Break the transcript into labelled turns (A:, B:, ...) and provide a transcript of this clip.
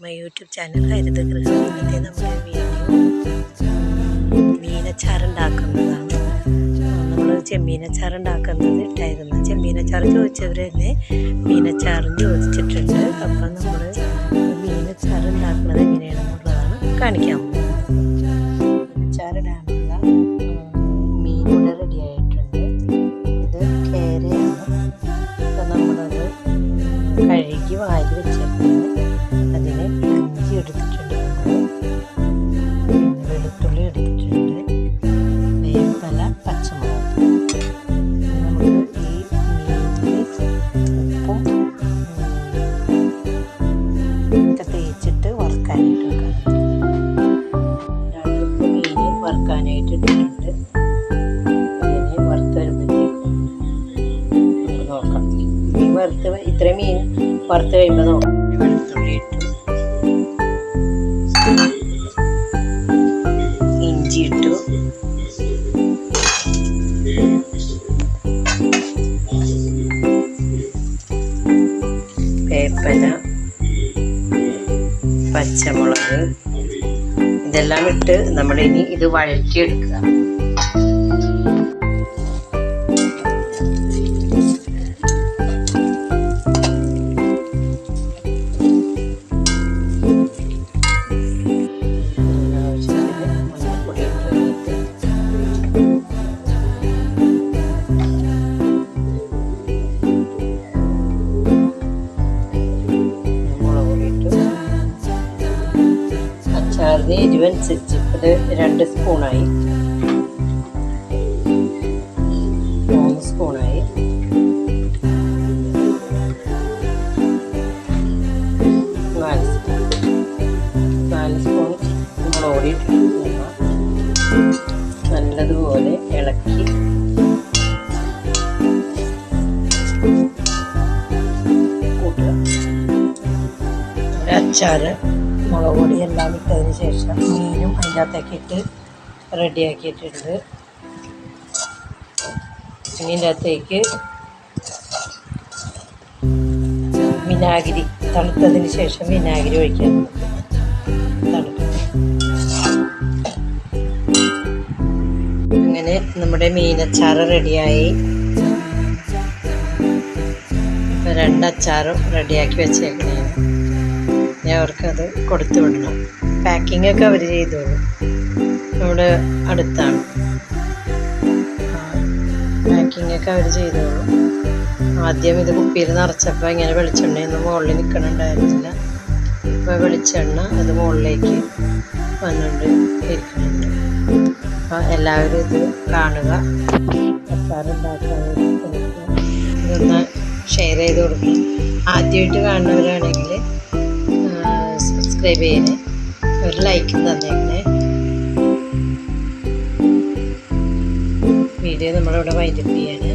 A: My YouTube channel ഹരിതഗൃഹം. ഇന്നത്തെ നമ്മുടെ video മീനച്ചാറുണ്ടാക്കുന്നതാണ്. നമ്മൾ ചെമ്മീനച്ചാറുണ്ടാക്കുന്നത് ഇട്ടായിരുന്നു. ചെമ്മീനച്ചാർ ചോദിച്ചവർ തന്നെ മീനച്ചാറും ചോദിച്ചിട്ടുണ്ട്. അപ്പം നമ്മൾ മീനച്ചാറുണ്ടാക്കുന്നത് എങ്ങനെയാണെന്നുള്ളതാണ് കാണിക്കാൻ പോകുന്നത്. മീനച്ചാറിടാനുള്ള മീനിവിടെ റെഡി ആയിട്ടുണ്ട്. ഇത് കേരയാണ്. അപ്പം നമ്മളത് കഴുകി വാരി വെച്ചേക്കുന്നത്. അതിന് ഇഞ്ചി എടുത്തിട്ടുണ്ട്, പിന്നെ വെളുത്തുള്ളി എടുത്തിട്ടുണ്ട്, വേപ്പില, പച്ചമുളക്. നമുക്ക് ഈ മീനിൽ ഉപ്പും ഒക്കെ തേച്ചിട്ട് വറുക്കാനായിട്ട് വെക്കാം. 2 ഉപ്പ് മീൻ വറുക്കാനായിട്ട് ഇട്ടിട്ടുണ്ട്. അതിനെ വറുത്ത് വരുമ്പോഴത്തേക്കും നമുക്ക് നോക്കാം. മീൻ വറുത്ത് ഇത്രയും മീൻ വറുത്ത് കഴിയുമ്പോൾ നോക്കാം. വെളുത്തുള്ളി ഇട്ടു, ഇഞ്ചി ഇട്ടു, വേപ്പില, പച്ചമുളക് ഇതെല്ലാം ഇട്ട് നമ്മളിനി ഇത് വഴറ്റിയെടുക്കുക. അച്ചാറിന് എരിവനുസരിച്ച് ഇത് 2 സ്പൂണായി, 3 സ്പൂണായി, 4 സ്പൂൺ മുളക് പൊടി ഇട്ടിട്ട് നല്ലതുപോലെ ഇളക്കി കൂട്ടുക. അച്ചാറ് മുളക് പൊടി എല്ലാം ഇട്ടതിന് ശേഷം മീനും അതിൻ്റെ അകത്തേക്ക് ഇട്ട് റെഡിയാക്കിയിട്ടുണ്ട്. ഇതിൻ്റെ അകത്തേക്ക് വിനാഗിരി തണുത്തതിന് ശേഷം വിനാഗിരി ഒഴിക്കാൻ തണുക്കും. അങ്ങനെ നമ്മുടെ മീനച്ചാറ് റെഡിയായി. 2 അച്ചാറും റെഡിയാക്കി വെച്ചേക്കണേ. അവർക്കത് കൊടുത്തു വിടണം. പാക്കിംഗ് ഒക്കെ അവർ ചെയ്തോളും. നമ്മുടെ അടുത്താണ്, പാക്കിംഗ് ഒക്കെ അവർ ചെയ്തോളും. ആദ്യം ഇത് കുപ്പിയിൽ നിറച്ചപ്പോൾ ഇങ്ങനെ വെളിച്ചെണ്ണയൊന്നും മുകളിൽ നിൽക്കണുണ്ടായിരുന്നില്ല. ഇപ്പോൾ വെളിച്ചെണ്ണ അത് മുകളിലേക്ക് വന്നുകൊണ്ട് ഇരിക്കുന്നുണ്ട്. അപ്പോൾ എല്ലാവരും ഇത് കാണുക, അച്ചാറുണ്ടാക്കാനായിട്ട് കൊടുക്കുക. ഇതൊന്ന് ഷെയർ ചെയ്ത് കൊടുക്കുക. ആദ്യമായിട്ട് കാണുന്നവരാണെങ്കിൽ സബ്സ്ക്രൈബ് ചെയ്യണേ, ഒരു ലൈക്ക് തന്നേക്കണേ. വീഡിയോ നമ്മളിവിടെ വൈൻഡപ്പ് ചെയ്യാണ്.